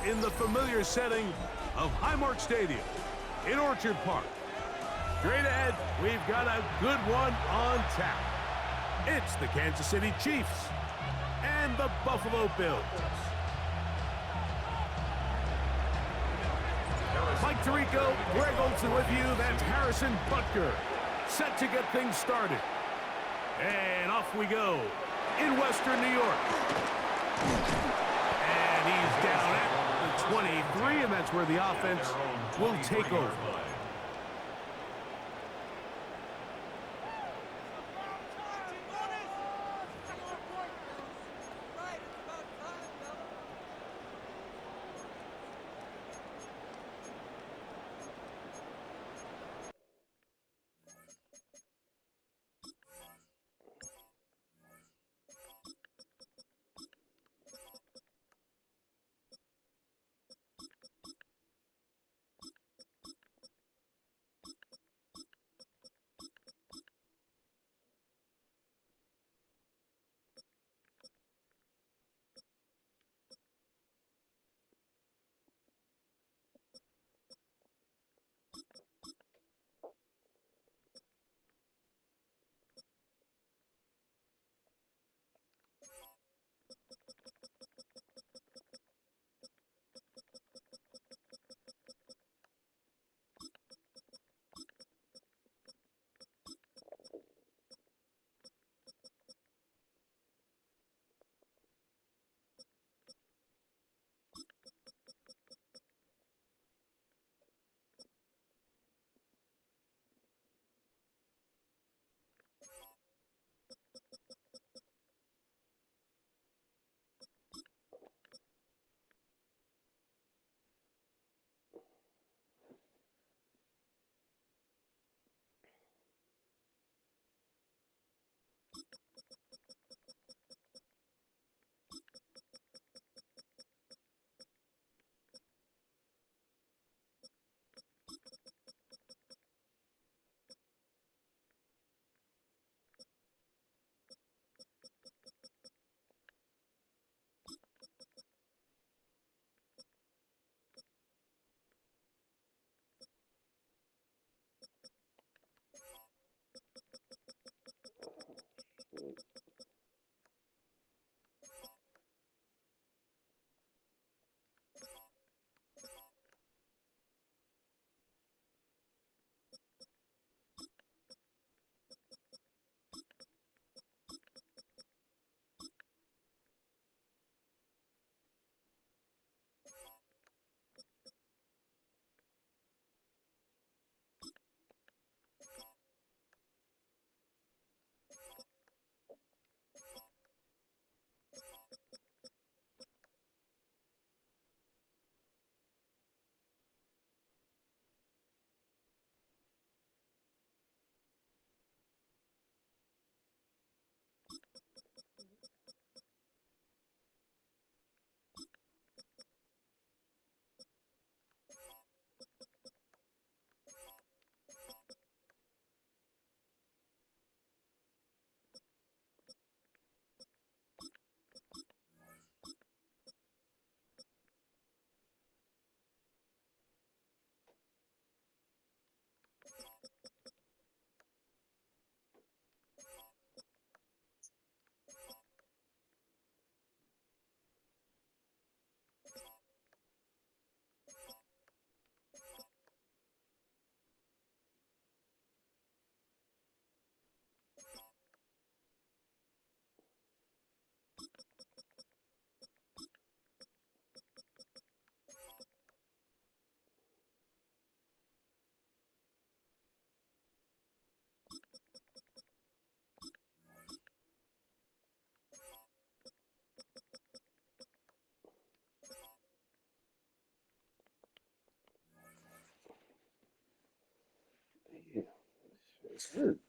in the familiar setting of Highmark Stadium in Orchard Park. Straight ahead, we've got a good one on tap. It's the Kansas City Chiefs and the Buffalo Bills. Mike Tirico, Greg Olson with you. That's Harrison Butker, set to get things started. And off we go in Western New York. And he's down at the 23, and that's where the offense will take over. Good.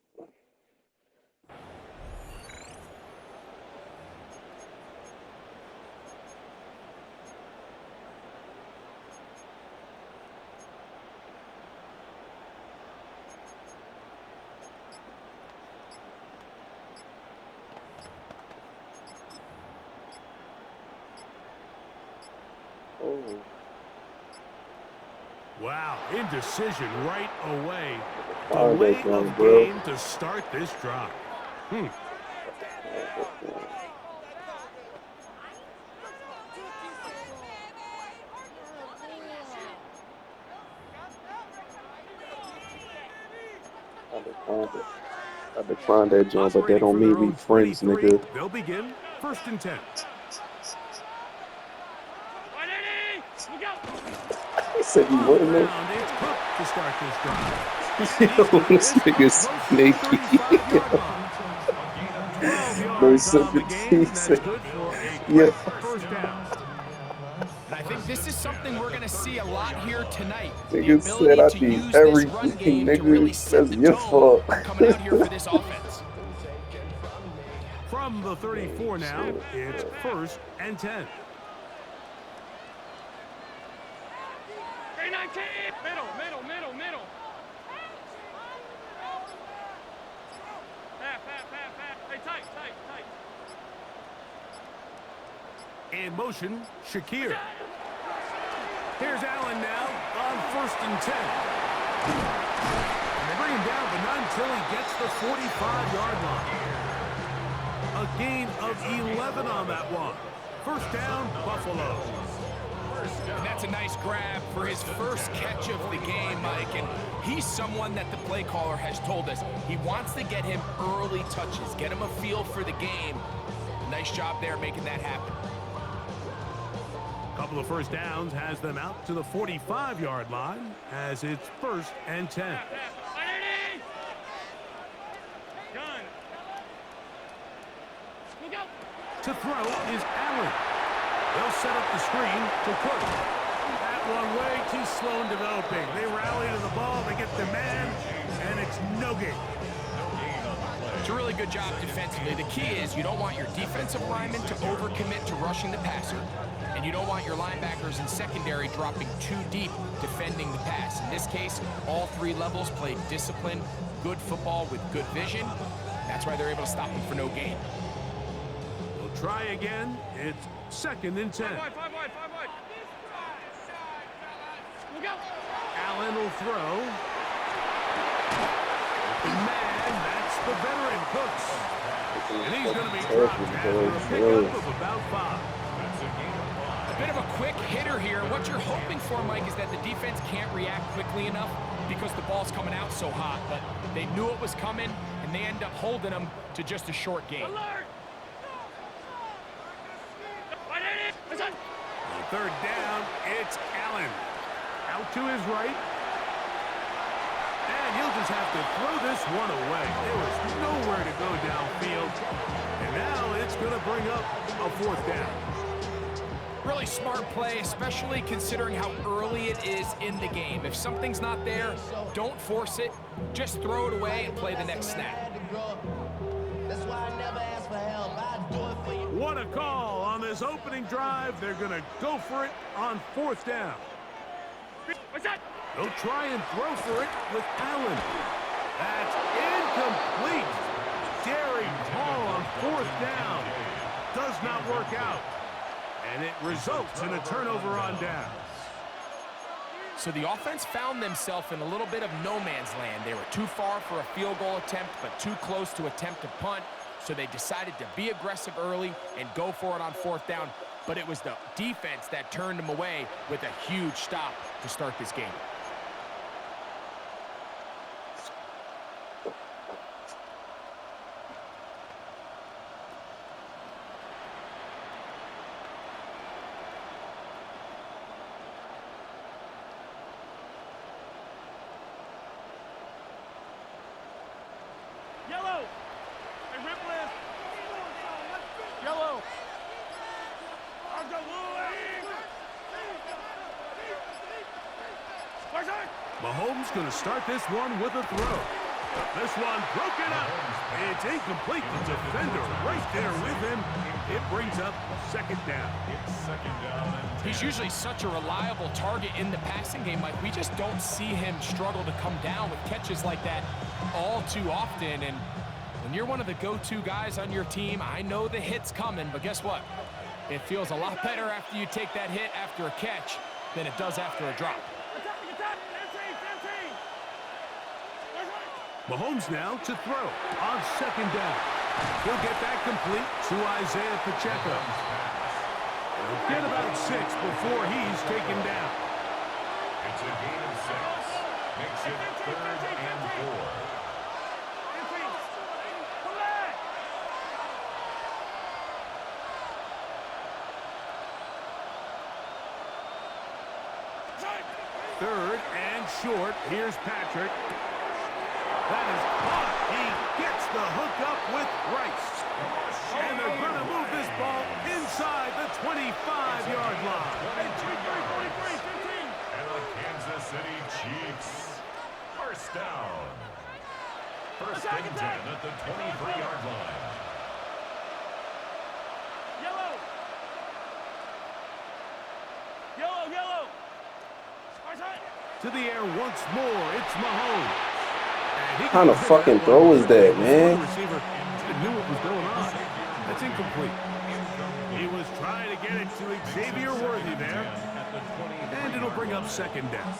Wow, indecision right away. Oh, Delay that's wrong, of bro. game to start this drive. I declined that joint, but that Operating don't from mean their we own friends, 23, nigga. they'll begin 1st and 10. He said you On the wouldn't know. ground, it's Cook to start this drive. He's Yo, got this this up nigga's close to the sneaky. 35-yard line. 12 No yards on the game. sympathy. That's good for a Yeah, quick first down. And I think this is something we're going to see a lot here tonight. The nigga said ability I to need use this run everything, game to really nigga. set That's the your tone fault. coming out here for this offense. From the 34 now, it's 1st and 10. Middle. Hey, tight. In motion, Shakir. Here's Allen now on 1st and 10. And they bring him down, but not until he gets the 45-yard line. A gain of 11 on that one. 1st down, Buffalo. And that's a nice grab for his first catch of the game, Mike. And he's someone that the play caller has told us he wants to get him early touches, get him a feel for the game. Nice job there making that happen. Couple of 1st downs has them out to the 45-yard line as it's 1st and 10. To throw is Allen. They'll set up the screen to Cook. That one way too slow in developing. They rally to the ball, they get the man, and it's no gain. It's a really good job defensively. The key is you don't want your defensive linemen to overcommit to rushing the passer, and you don't want your linebackers in secondary dropping too deep defending the pass. In this case, all 3 levels played disciplined, good football with good vision. That's why they're able to stop him for no gain. We'll try again. It's 2nd and 10. 5 wide. Allen will throw. Man, that's the veteran Cooks. And he's going to be dropped after a pickup of about 5. A bit of a quick hitter here. What you're hoping for, Mike, is that the defense can't react quickly enough because the ball's coming out so hot. But they knew it was coming, and they end up holding them to just a short game. On 3rd down, it's Allen. Out to his right. And he'll just have to throw this one away. There was nowhere to go downfield. And now it's going to bring up a 4th down. Really smart play, especially considering how early it is in the game. If something's not there, don't force it. Just throw it away and play the next snap. What a call on this opening drive. They're going to go for it on 4th down. They'll try and throw for it with Allen. That's incomplete. Daring call on 4th down. Does not work out. And it results in a turnover on down. So the offense found themselves in a little bit of no man's land. They were too far for a field goal attempt, but too close to attempt a punt. So they decided to be aggressive early and go for it on 4th down. But it was the defense that turned them away with a huge stop to start this game. Yellow. Hey, rip left. Yellow. I'll go Mahomes going to start this one with a throw. This one broken up. It's incomplete. The defender right there with him. It brings up 2nd down. He's usually such a reliable target in the passing game, Mike. We just don't see him struggle to come down with catches like that all too often. And when you're one of the go-to guys on your team, I know the hit's coming, but guess what? It feels a lot better after you take that hit after a catch than it does after a drop. Mahomes now to throw on second down. He'll get that complete to Isaiah Pacheco. He'll get about 6 before he's taken down. It's a gain of 6. Makes it 3rd and 4. Third and short. Here's Patrick. That is caught. He gets the hookup with Rice. And they're going to move this ball inside the 25-yard line. And the Kansas City Chiefs. First down. First and 10 at the 23-yard line. Yellow. Yellow, yellow. To the air once more. It's Mahomes. What kind of fucking throw is that, man? Receiver knew what was going on. That's incomplete. He was trying to get it to Xavier Worthy there. And it'll bring up second down.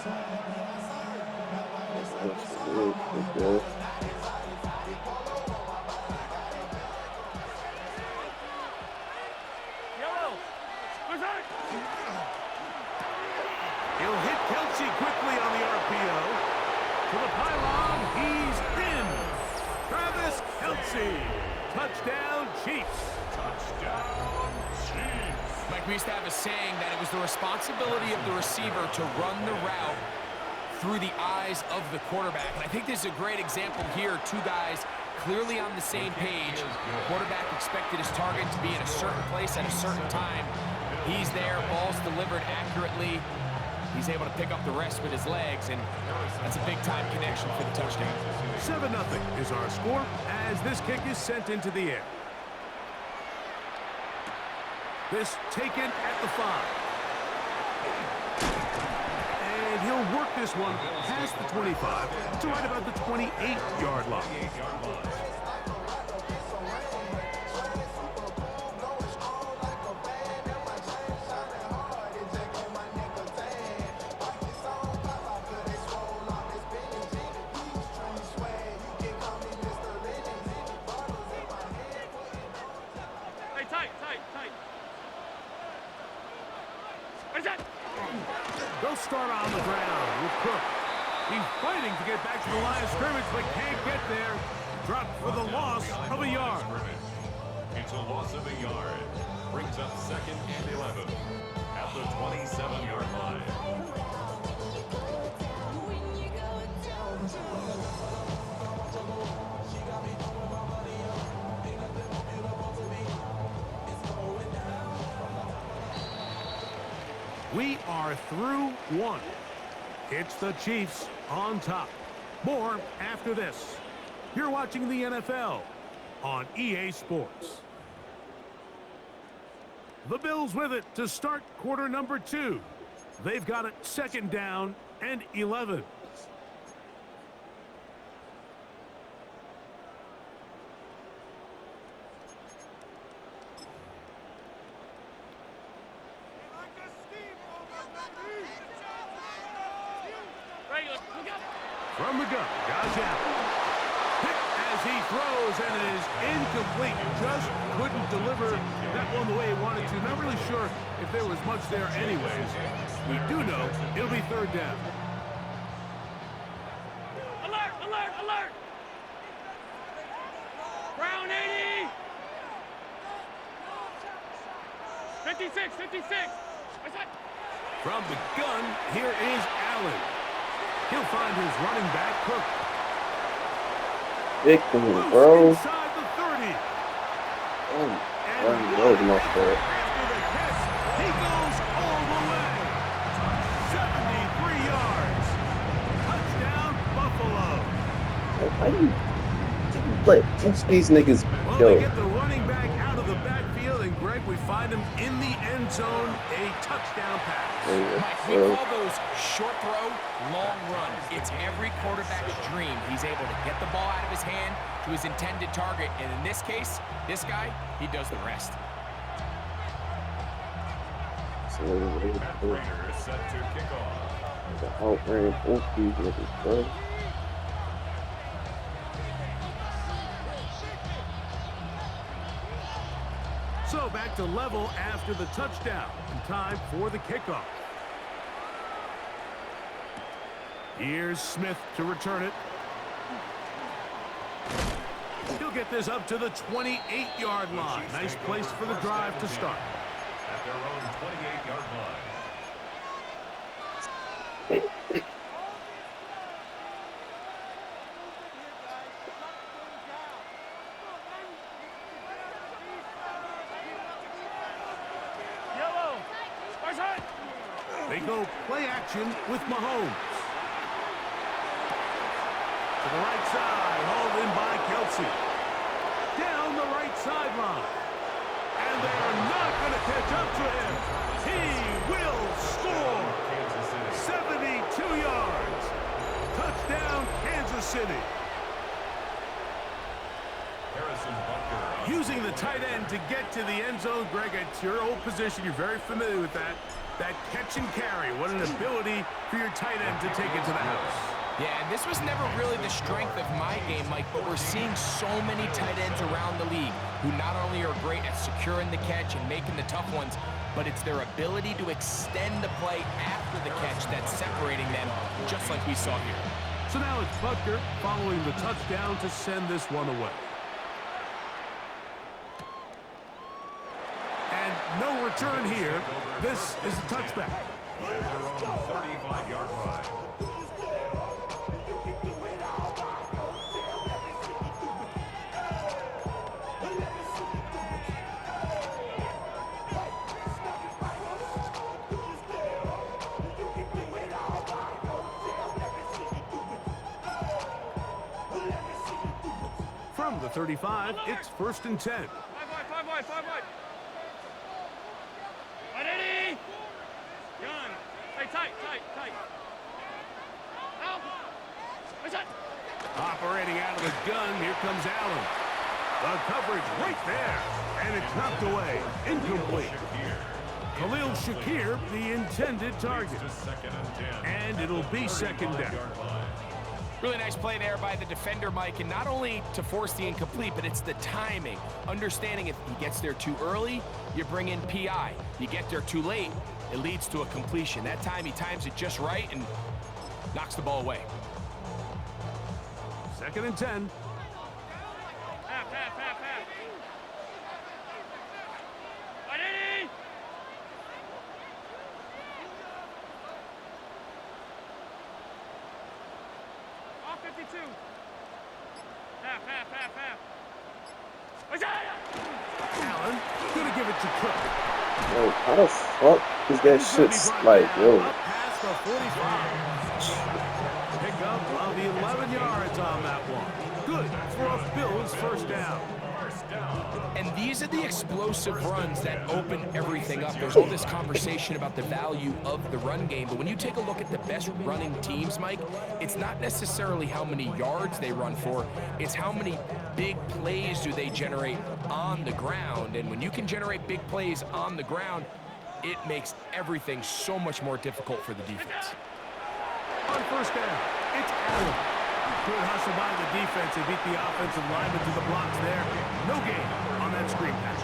Yellow. He'll hit Kelsey quickly on the RPO. To the pylon, he's in. Travis Kelsey. Touchdown, Chiefs. Touchdown, Chiefs. Mike, we used to have a saying that it was the responsibility of the receiver to run the route through the eyes of the quarterback. And I think this is a great example here. Two guys clearly on the same page. Quarterback expected his target to be in a certain place at a certain time. He's there, ball's delivered accurately. He's able to pick up the rest with his legs, and that's a big-time connection for the touchdown. 7-0 is our score as this kick is sent into the air. This taken at the 5. And he'll work this one past the 25 to right about the 28-yard line. They'll start on the ground with Cook. He's fighting to get back to the line of scrimmage, but can't get there. Dropped for the loss of a yard. It's a loss of a yard. Brings up 2nd and 11 at the 27-yard line. We are through one. It's the Chiefs on top. More after this. You're watching the NFL on EA Sports. The Bills with it to start quarter number 2. They've got it 2nd down and 11. From the gun, Josh Allen. Hit as he throws, and it is incomplete. Just couldn't deliver that one the way he wanted to. Not really sure if there was much there anyways. We do know it'll be 3rd down. Alert, alert, alert. Brown 80. 56, 56. From the gun, here is Allen. He'll find his running back, Cook. Victim, bro. Inside the 30. Oh, that was enough for it. After the catch, he goes all the way. 73 yards. Touchdown, Buffalo. How you let these niggas Well, go? they get the running back out of the backfield, and Greg, we find him in the end zone, a touchdown pass. Mike, we call those short throw, long run. It's every quarterback's dream. He's able to get the ball out of his hand to his intended target, and in this case, this guy, he does the rest. Matt Prater is set to kick off. The outran both these niggas, bro. So back to level after the touchdown. And time for the kickoff. Here's Smith to return it. He'll get this up to the 28-yard line. Nice place for the drive to start. At their own 28-yard line. Yellow. Where's it? They go play action with Mahomes. To the right side, hauled in by Kelsey. Down the right sideline. And they are not going to catch up to him. He will score. Kansas City. 72 yards. Touchdown, Kansas City. Harrison Butker. Using the tight end to get to the end zone. Greg, it's your old position. You're very familiar with that. That catch and carry. What an ability for your tight end to take it to the house. Yeah, and this was never really the strength of my game, Mike, but we're seeing so many tight ends around the league who not only are great at securing the catch and making the tough ones, but it's their ability to extend the play after the catch that's separating them, just like we saw here. So now it's Butker following the touchdown to send this one away. And no return here. This is a touchback. At their own 35-yard line. From the 35, it's 1st and 10. 5 wide. 180. Gun. Hey, tight. Out. Where's it? Operating out of the gun, here comes Allen. The coverage right there, and it's knocked away. Incomplete. Khalil Shakir, the intended target. To 2nd and 10. And it'll be second down. 35-yard line. Really nice play there by the defender, Mike, and not only to force the incomplete, but it's the timing. Understanding if he gets there too early, you bring in PI. You get there too late, it leads to a completion. That time he times it just right and knocks the ball away. 2nd and 10. Half. 180. Off 52. Half. Where's that? Allen, gonna give it to Cook. Yo, how the fuck is that shit like, yo? Up past the 45. Pick up of 11 yards on that one. Good for a Bills first down. And these are the explosive runs that open everything up. There's all this conversation about the value of the run game, but when you take a look at the best running teams, Mike, it's not necessarily how many yards they run for, it's how many big plays do they generate on the ground. And when you can generate big plays on the ground, it makes everything so much more difficult for the defense. On first down, it's Allen. Good hustle by the defense. They beat the offensive lineman to the blocks there. No gain on that screen pass.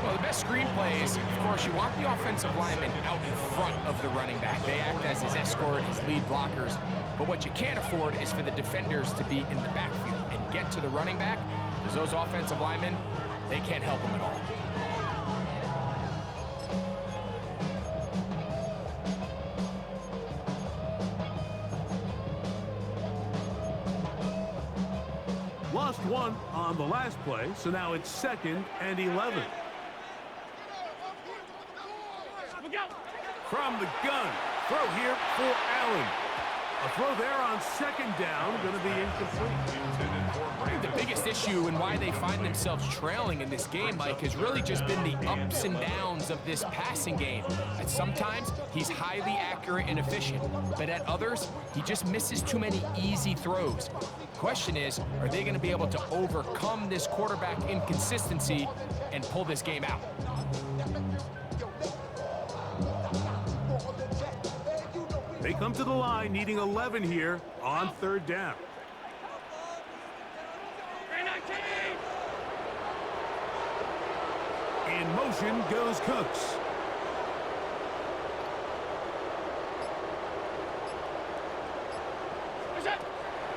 Well, the best screen plays, of course, you want the offensive lineman out in front of the running back. They act as his escort, his lead blockers. But what you can't afford is for the defenders to be in the backfield and get to the running back, because those offensive linemen, they can't help him at all. Lost one on the last play, so now it's 2nd and 11. Look out. From the gun, throw here for Allen. A throw there on 2nd down, going to be incomplete. The biggest issue and why they find themselves trailing in this game, Mike, has really just been the ups and downs of this passing game. At sometimes, he's highly accurate and efficient, but at others, he just misses too many easy throws. Question is, are they going to be able to overcome this quarterback inconsistency and pull this game out? They come to the line needing 11 here on third down. In motion goes Cooks.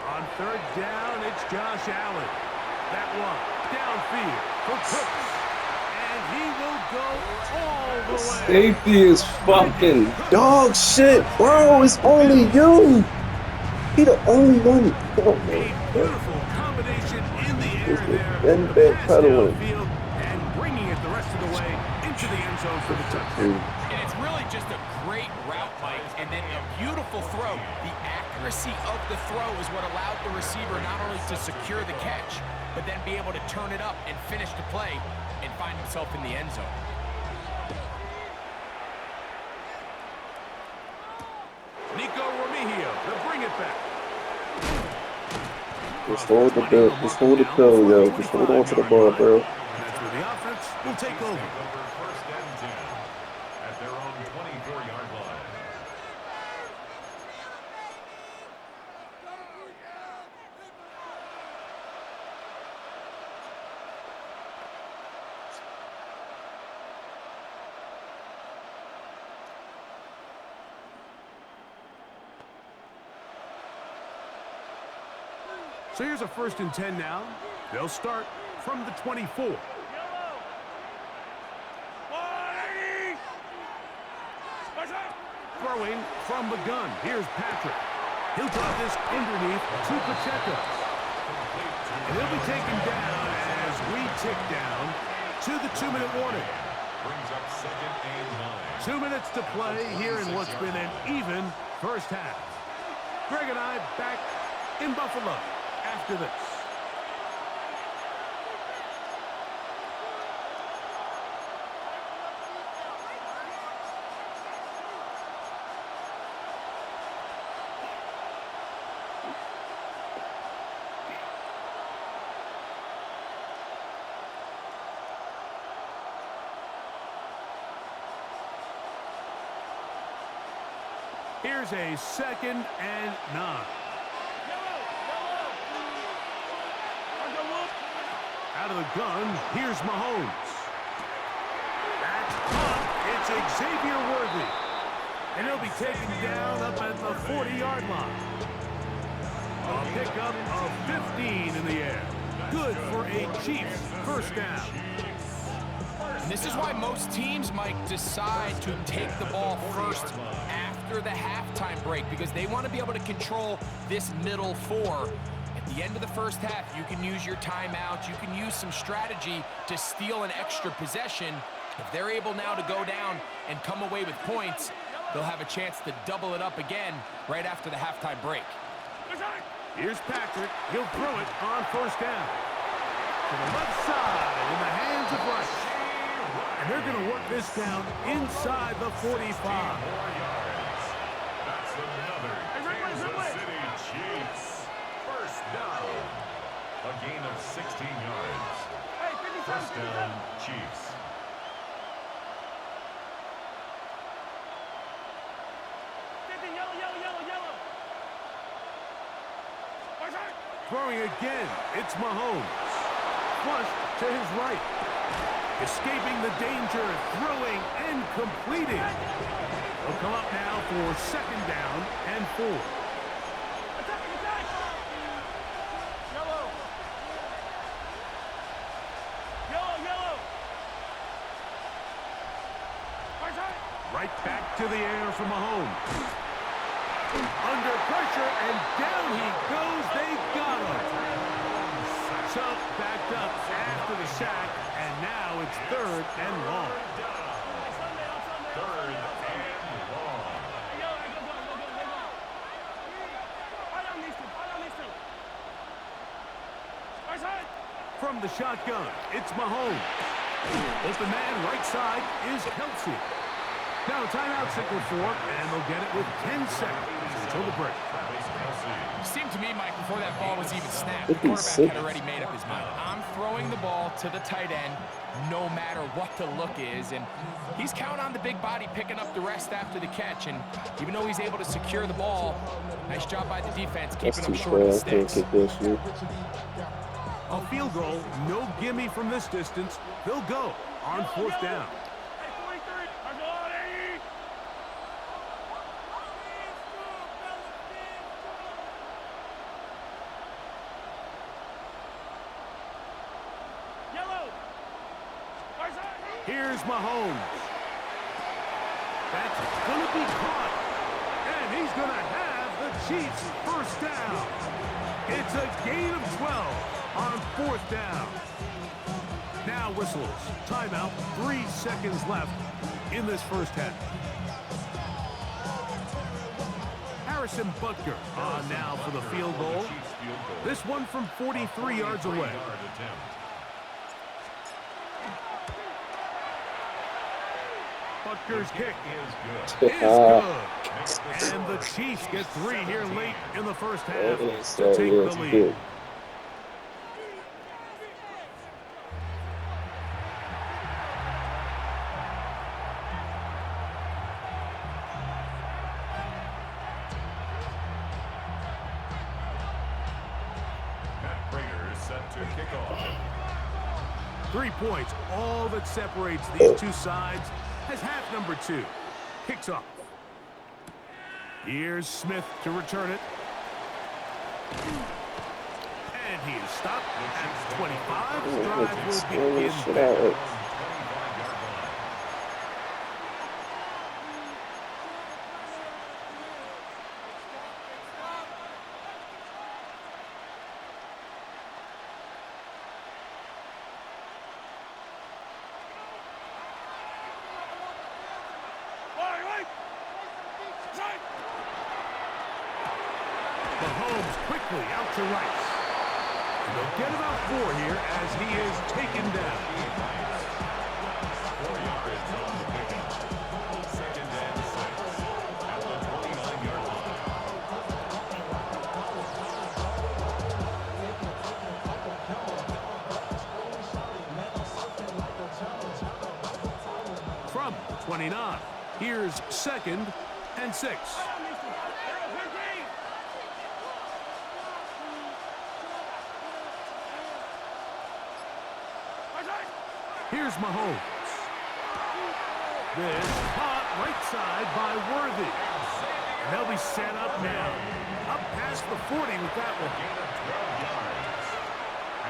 On third down, it's Josh Allen. That one downfield for Cooks. And he will go all the way. Safety is fucking dog shit, bro. It's only you. He the only one. Oh, A beautiful combination in the air there. Then The back pass pedaling. downfield and bringing it the rest of the way into the end zone for the touchdown. And it's really just a great route, Mike, and then a beautiful throw. The accuracy of the throw is what allowed the receiver not only to secure the catch, but then be able to turn it up and finish the play and find himself in the end zone. Nico Remigio to bring it back. Just hold the bill. Just hold the pill, yo. Just hold on to the ball, bro. And that's where the offense will take over. First and 10 at their own 24-yard line. So here's a 1st and 10 now. They'll start from the 24. Throwing from the gun. Here's Patrick. He'll drop this underneath to Pacheco. And he'll be taken down as we tick down to the 2-minute warning. Brings up 2nd and 9. 2 minutes to play here in what's been an even first half. Greg and I back in Buffalo after this. Here's a 2nd and 9. Out of the gun, here's Mahomes. That's caught. It's Xavier Worthy. And he'll be taken down up at the 40-yard line. A pickup of 15 in the air. Good for a Chiefs first down. And this is why most teams might decide to take the ball first after the halftime break, because they want to be able to control this middle four. At the end of the first half, you can use your timeouts. You can use some strategy to steal an extra possession. If they're able now to go down and come away with points, they'll have a chance to double it up again right after the halftime break. Here's Patrick. He'll throw it on first down. To the left side in the hands of Rush. And they're going to work this down inside the 45. That's another Kansas City Chiefs first down. A gain of 16 yards. First down, Chiefs. Throwing again, it's Mahomes. Flush to his right. Escaping the danger, throwing and completing. He'll come up now for 2nd down and 4. Right back to the air for Mahomes. Under pressure, and down he goes. They got him. So backed up after the sack, and now it's 3rd and long. 3rd and long. From the shotgun, it's Mahomes. Open man right side is Kelsey. Now a timeout signal for, and they'll get it with 10 seconds until the break. Travis Kelce. Seemed to me, Mike, before that ball was even snapped, the 56. quarterback had already made up his mind. I'm throwing the ball to the tight end no matter what the look is, and he's counting on the big body picking up the rest after the catch, and even though he's able to secure the ball, nice job by the defense keeping him short of the sticks. A field goal, no gimme from this distance. They'll go on 4th down. Hey, 43. I'm going, AE. Yellow. Here's Mahomes. That's going to be caught. And he's going to have the Chiefs 1st down. It's a gain of 12 on 4th down. Now whistles. Timeout. 3 seconds left in this 1st half. Harrison Butker on now for the field goal. This one from 43 yards away. Butker's kick is good. And the Chiefs get 3 here late in the 1st half to take the lead. Set to kick off. 3 points, all that separates these two sides, as half number 2 kicks off. Here's Smith to return it. And he is stopped at 25. The drive will begin there. Mahomes quickly out to Rice. And they'll get about 4 here as he is taken down. 4 yards on the pickup. 2nd and 6 at the 29-yard line. From the 29, here's 2nd and 6. Here's Mahomes. This caught right side by Worthy. And they'll be set up now. Up past the 40 with that one. Gain of 12 yards.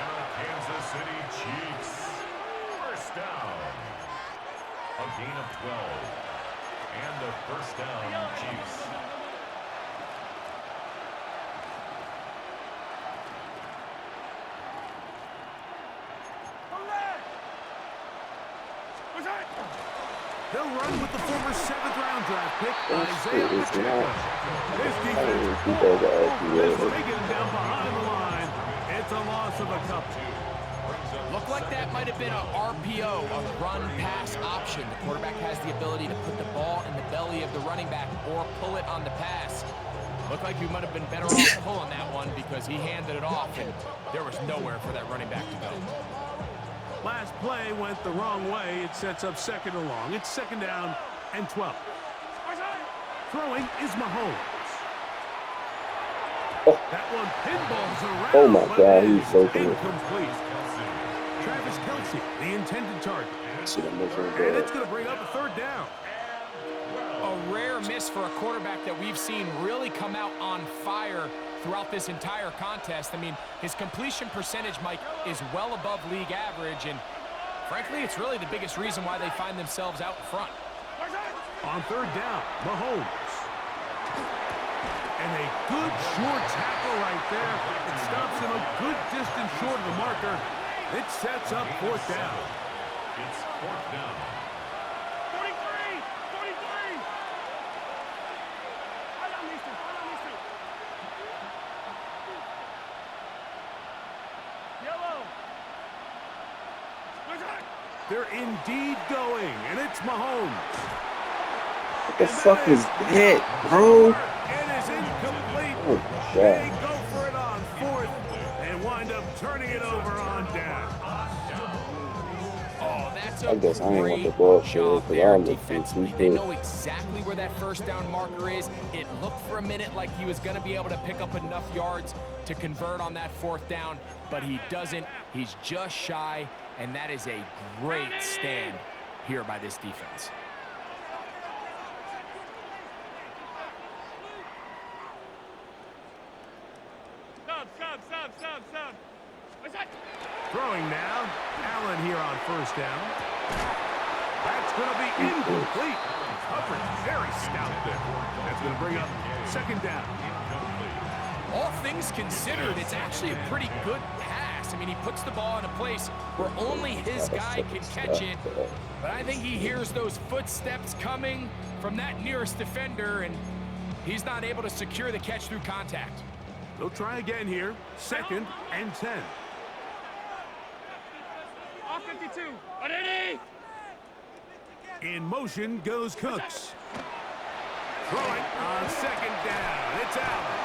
And the Kansas City Chiefs. 1st down. A gain of 12. And the 1st down Chiefs. They'll run with the former 7th-round draft pick, Isaiah Pacheco. This defense is taking him down behind the line. It's a loss of a couple. Looked like that might have been an RPO, a run-pass option. The quarterback has the ability to put the ball in the belly of the running back or pull it on the pass. Looked like he might have been better off pulling that one because he handed it off, and there was nowhere for that running back to go. Last play went the wrong way. It sets up 2nd and long. It's 2nd down and 12. Throwing is Mahomes. Oh. That one pinballs around. Oh my but God, it he's is so good. incomplete. Travis Kelce, the intended target. And it's going to bring up a 3rd down. A rare miss for a quarterback that we've seen really come out on fire throughout this entire contest. I mean, his completion percentage, Mike, is well above league average, and frankly, it's really the biggest reason why they find themselves out in front. On 3rd down, Mahomes. And a good short tackle right there. It stops him a good distance short of the marker. It sets up 4th down. It's 4th down. 43! 43! Hold on, mister. Yellow! They're indeed going, and it's Mahomes. What the fuck is that, bro? It is incomplete. Oh my God. That's I a guess I ain't want the great ball job because there I look too defensively. They quick. know exactly where that first down marker is. It looked for a minute like he was going to be able to pick up enough yards to convert on that fourth down, but he doesn't. He's just shy, and that is a great stand here by this defense. Sub. What's that? Throwing now. Allen here on first down. That's going to be incomplete. Coverage very stout there. That's going to bring up second down. All things considered, it's actually a pretty good pass. I mean, he puts the ball in a place where only his guy can catch it. But I think he hears those footsteps coming from that nearest defender, and he's not able to secure the catch through contact. They'll try again here. Second and 10. Off 52. Ready? In motion goes Cooks. Throwing on second down. It's Allen.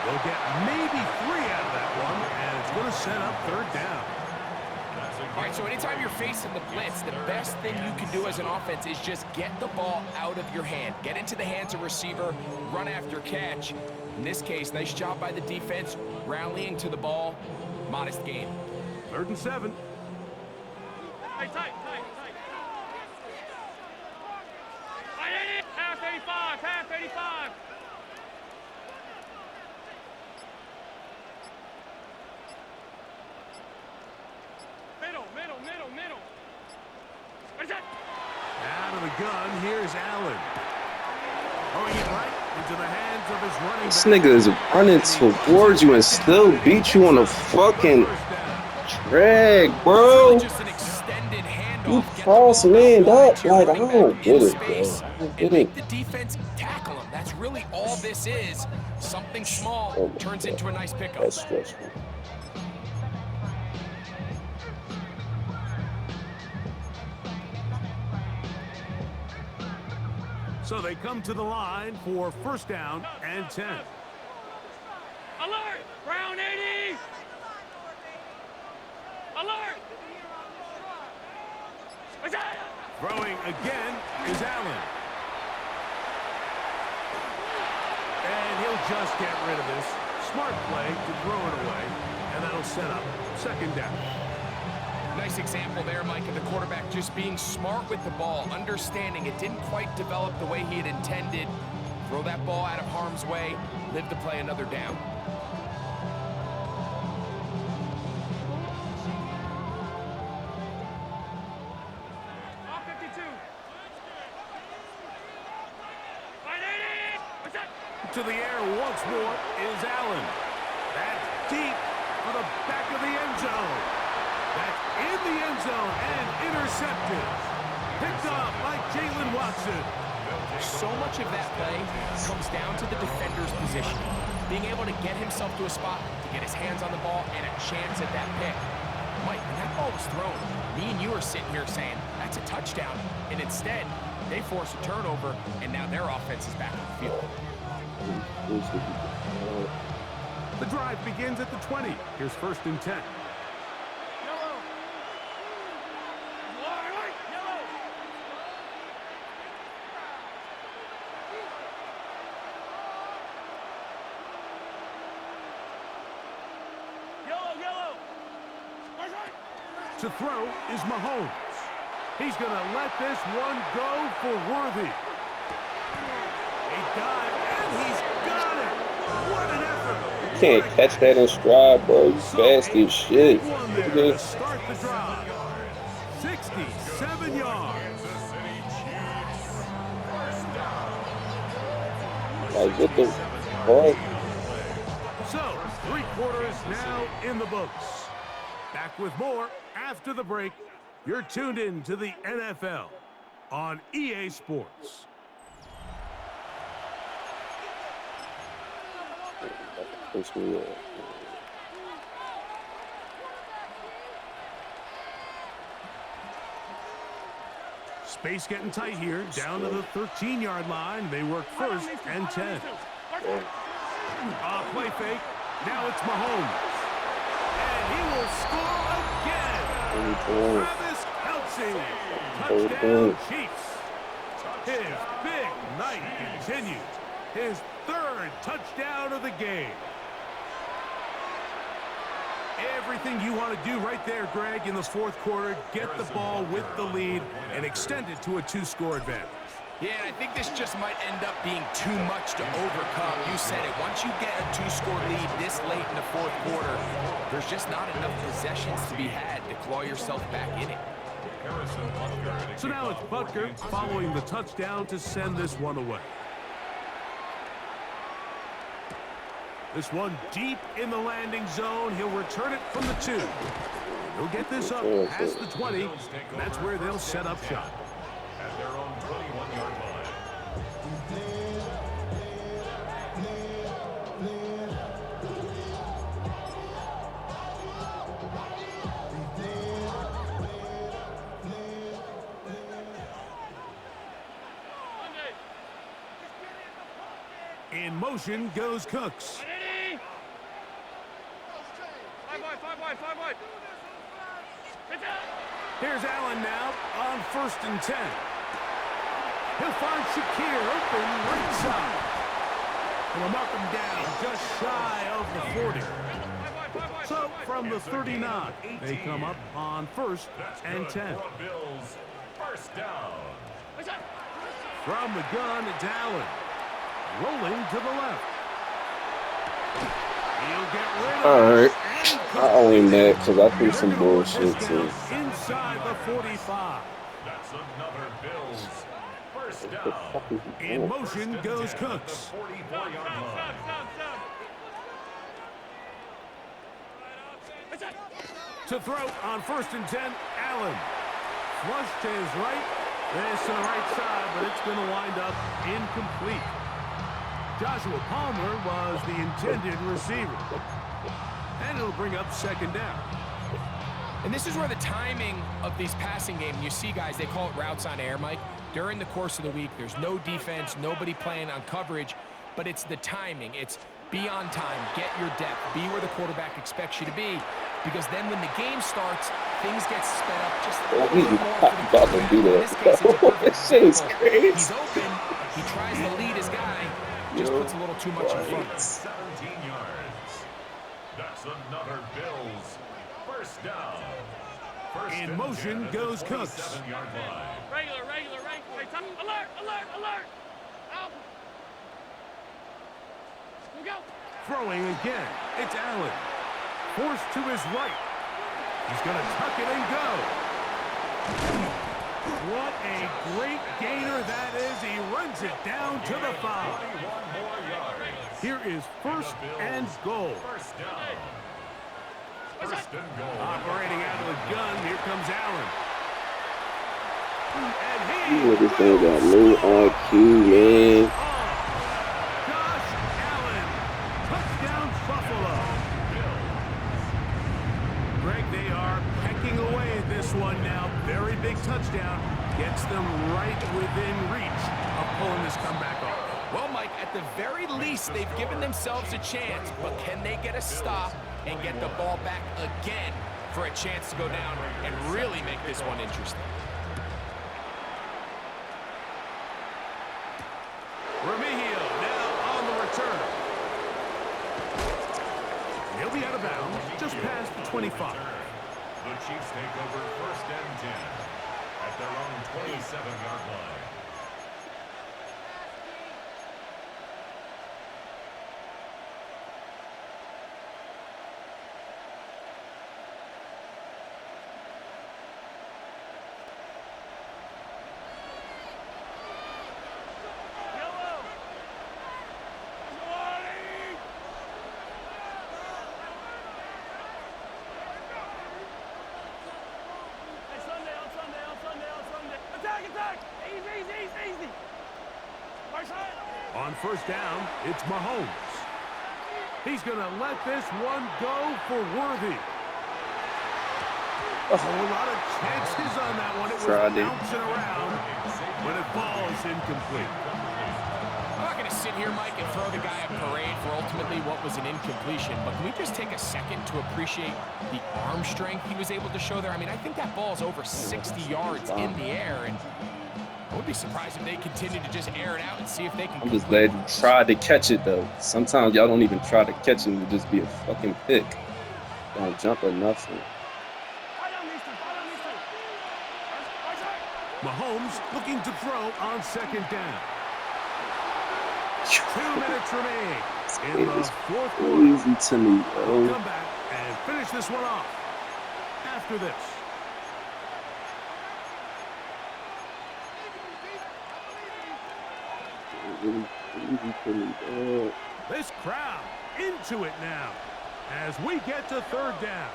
They'll get maybe 3 out of that one, and it's going to set up third down. All right, so anytime you're facing the blitz, the best thing you can do as an offense is just get the ball out of your hand. Get into the hands of receiver, run after catch. In this case, nice job by the defense, rallying to the ball. Modest gain. Third and 7. Hey, tight. Half 85. Middle. What's that? Out of the gun, here's Allen. Throwing it right into the hands of his running This back. nigga is running towards you and still beat you on the fucking drag, bro. Just an extended handoff. You Get the false ball man out wide up. to your Like, I running don't back get in it, bro. space I don't and get make it. the defense tackle him. That's really all this is. Something small Oh my turns God. into a nice pickup. That's stressful. So they come to the line for first down and 10. Alert! Round 80! Alert! What's that? Throwing again is Allen. And he'll just get rid of this. Smart play to throw it away. And that'll set up second down. Nice example there, Mike, of the quarterback just being smart with the ball, understanding it didn't quite develop the way he had intended. Throw that ball out of harm's way, live to play another down. Off 52. 180! What's that? To the air once more is Allen. That's deep for the back of the end zone. That's in the end zone and intercepted. Picked off by Jalen Watson. So much of that play comes down to the defender's positioning. Being able to get himself to a spot, to get his hands on the ball, and a chance at that pick. Mike, when that ball was thrown, me and you are sitting here saying, that's a touchdown. And instead, they force a turnover, and now their offense is back on the field. The drive begins at the 20. Here's first and 10. Yellow. Yellow. Yellow. What's that? To throw is Mahomes. He's going to let this one go for Worthy. He got it, and he's got it. What an effort. Can't catch that in stride, bro. You fast as shit. One there to start the drive. 67 yards. Like, what the fuck? So, 3 quarters now in the books. Back with more after the break. You're tuned in to the NFL on EA Sports. Push me up. Space getting tight here, down to the 13-yard line. They work first and 10. Play fake. Now it's Mahomes. And he will score again. Travis Kelce Receive. Oh, Touchdown, Chiefs. His big night continues. His third touchdown of the game. Everything you want to do right there, Greg, in the fourth quarter. Get the ball with the lead and extend it to a 2-score advantage. Yeah, I think this just might end up being too much to overcome. You said it. Once you get a 2-score lead this late in the fourth quarter, there's just not enough possessions to be had to claw yourself back in it. So now it's Butker following the touchdown to send this one away. This one deep in the landing zone. He'll return it from the 2. He'll get this up past the 20. And that's where they'll set up shop. At their own 21-yard line. In motion goes Cooks. Five wide. Here's Allen now on 1st and 10. He'll find Shakir open right side. And he'll mark him down just shy of the 40. So from the 39, they come up on 1st and 10. Bills, first down. From the gun, it's Allen. Rolling to the left. He'll get rid of Alright. it. I own that because I threw some bullshit too. Inside the 45. That's another Bills, first down. In motion goes Cooks. 44-yard line. To throw on 1st and 10, Allen. Flush to his right. This to the right side, but it's going to wind up incomplete. Joshua Palmer was the intended receiver. And it'll bring up 2nd down. And this is where the timing of these passing games, you see guys, they call it routes on air, Mike. During the course of the week, there's no defense, nobody playing on coverage, but it's the timing. It's be on time, get your depth, be where the quarterback expects you to be, because then when the game starts, things get sped up just a little bit more for the about to do quarterback. In this case, it's a perfect that. Shit is example. crazy. He's open, he tries to lead his guy, just puts a little too much in front. 17 yards. That's another Bills, first down. First In and motion 10 at goes the Cooks. 27-yard line. Regular. Wait, alert. Out. We'll go. Throwing again, it's Allen. Forced to his right. He's going to tuck it and go. What a great gainer that is. He runs it down to the 5. 21 more yards. Here is 1st and goal. First down. First and goal. Operating out of the gun, here comes Allen. And You he niggas ain't got will no score. IQ, man. Josh Allen, touchdown Buffalo. Greg, they are pecking away at this one now. Very big touchdown. Gets them right within reach of pulling this comeback off. Well, Mike, at the very least, they've given themselves a chance, but can they get a stop and get the ball back again for a chance to go down and really make this one interesting? Remigio now on the return. He'll be out of bounds just past the 25. The Chiefs take over first and 10 at their own 27-yard line. Yellow. On Sunday. Attack. Easy. Right side. On 1st down, it's Mahomes. He's going to let this one go for Worthy. A whole lot of chances on that one. It was Tried it. bouncing around, but it falls incomplete. I'm not going to sit here, Mike, and throw the guy a parade for ultimately what was an incompletion, but can we just take a second to appreciate the arm strength he was able to show there? I mean, I think that ball's over 60 yards in the air, and I would be surprised if they continue to just air it out and see if they can. I'm just glad you tried to catch it, though. Sometimes y'all don't even try to catch it and just be a fucking pick. Don't jump or nothing. Mahomes looking to throw on second down. 2 minutes remain in the fourth quarter. Easy to me, bro. Come back and finish this one off after this. Easy to me, bro. This crowd into it now as we get to third down.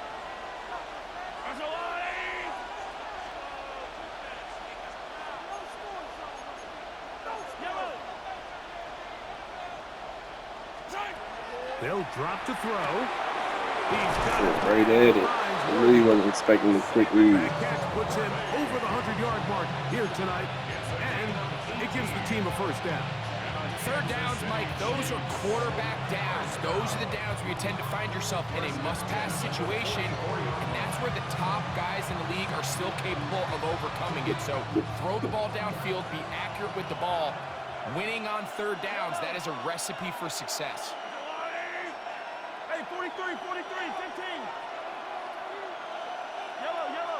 They'll drop to throw. He's got it Right at it. I really wasn't expecting a quick read. That catch puts him over the 100-yard mark here tonight, and it gives the team a first down. Third downs, Mike, those are quarterback downs. Those are the downs where you tend to find yourself in a must-pass situation, and that's where the top guys in the league are still capable of overcoming it. So throw the ball downfield, be accurate with the ball. Winning on third downs, that is a recipe for success. Hey, 43, 15. Yellow.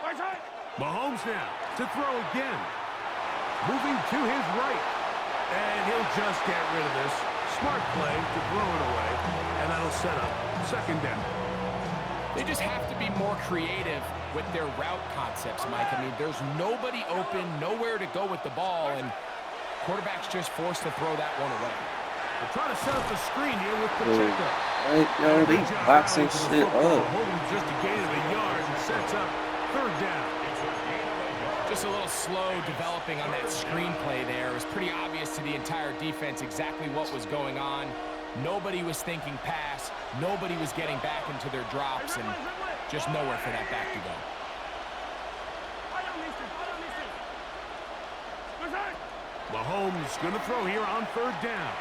Right side. Mahomes now to throw again. Moving to his right. And he'll just get rid of this. Smart play to throw it away. And that'll set up second down. They just have to be more creative with their route concepts, Mike. I mean, there's nobody open, nowhere to go with the ball, and quarterback's just forced to throw that one away. They're trying to set up the screen here with Pacheco. Right, yo, they boxing shit up. Holding just a gain of a yard and sets up third down. Just a little slow developing on that screenplay there. It was pretty obvious to the entire defense exactly what was going on. Nobody was thinking pass. Nobody was getting back into their drops, and just nowhere for that back to go. Mahomes going to throw here on third down.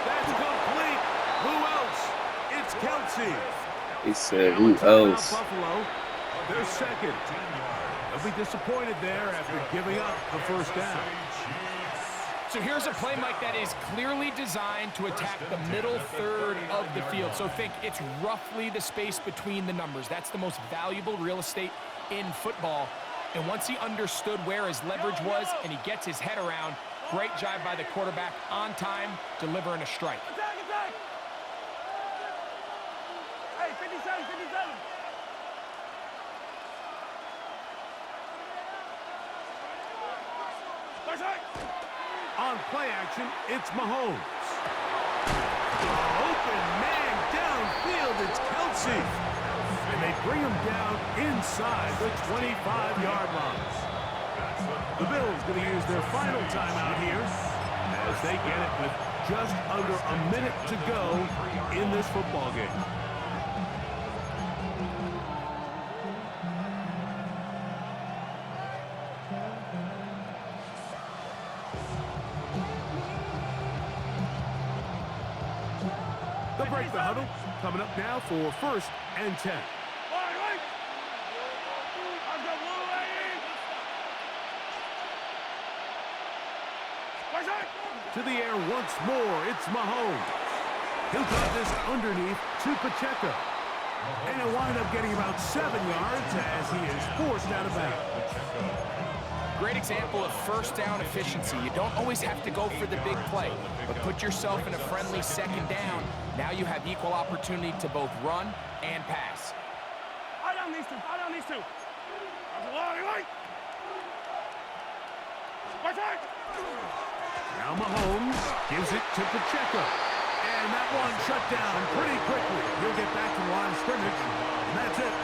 That's complete. Who else? It's Kelsey. He said, who else? Buffalo, they're second. They'll be disappointed there after giving up the first down. So here's a play, Mike, that is clearly designed to attack the middle third of the field. So think it's roughly the space between the numbers. That's the most valuable real estate in football. And once he understood where his leverage was and he gets his head around, great job by the quarterback on time, delivering a strike. Attack! Hey, 57. Right side. On play action, it's Mahomes. Open man downfield, it's Kelsey. And they bring him down inside the 25-yard line. The Bills going to use their final timeout here as they get it with just under a minute to go in this football game. They'll break the huddle. Coming up now for first and 10. To the air once more, it's Mahomes. He'll got this underneath to Pacheco. And he'll wind up getting about 7 yards as he is forced out of bounds. Great example of first down efficiency. You don't always have to go for the big play, but put yourself in a friendly second down. Now you have equal opportunity to both run and pass. I down these two. Now Mahomes gives it to Pacheco. And that one shut down pretty quickly. He'll get back to the line of scrimmage, and that's it.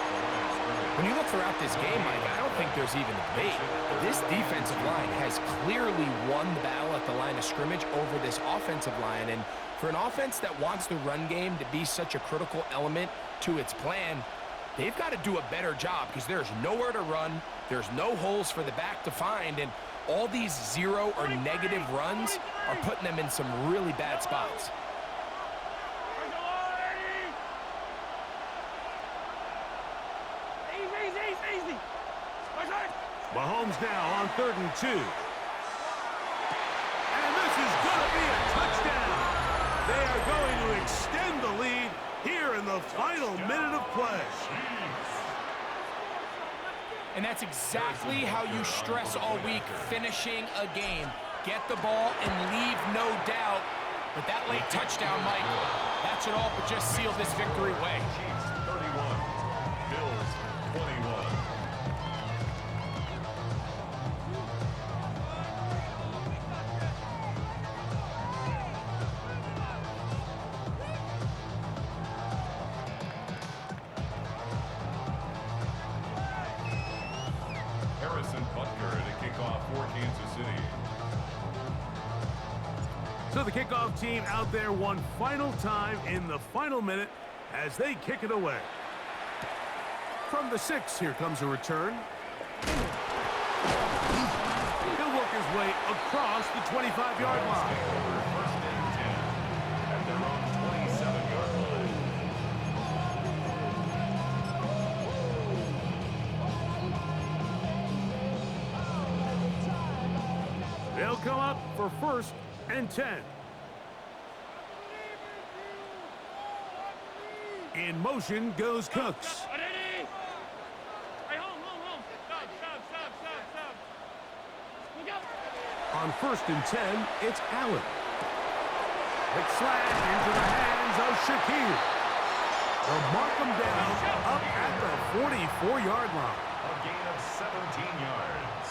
When you look throughout this game, Mike, I don't think there's even a debate. This defensive line has clearly won the battle at the line of scrimmage over this offensive line. And for an offense that wants the run game to be such a critical element to its plan, they've got to do a better job because there's nowhere to run, there's no holes for the back to find, and all these 0 or negative runs are putting them in some really bad spots. Easy. Mahomes now on 3rd and 2. And this is going to be a touchdown. They are going to extend the lead here in the final minute of play. And that's exactly how you stress all week, finishing a game. Get the ball and leave no doubt. But that late touchdown, Mike, that should all but just seal this victory away. Chiefs 31, Bills 21. Harrison Butker to kick off for Kansas City. So the kickoff team out there one final time in the final minute as they kick it away. From the 6, here comes a return. He'll work his way across the 25-yard line. First and 10 at their own 27-yard line. They'll come up for 1st and 10. In motion goes Cooks. Hey, hold. Stop. Look out. On 1st and 10, it's Allen. Quick slant into the hands of Shaquille. They'll mark him down up at the 44-yard line. A gain of 17 yards.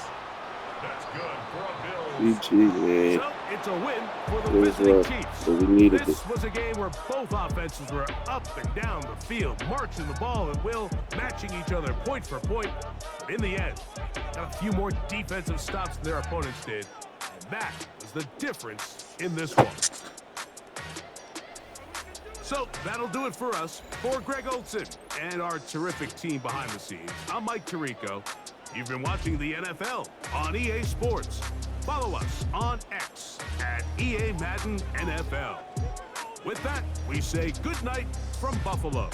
That's good for a Bills. GG, man. So it's a win for the It was visiting rough, Chiefs. but we needed This it. was a game where both offenses were up and down the field, marching the ball at will, matching each other point for point. But in the end, got a few more defensive stops than their opponents did. And that was the difference in this one. So that'll do it for us. For Greg Olson and our terrific team behind the scenes, I'm Mike Tirico. You've been watching the NFL on EA Sports. Follow us on X at EA Madden NFL. With that, we say good night from Buffalo.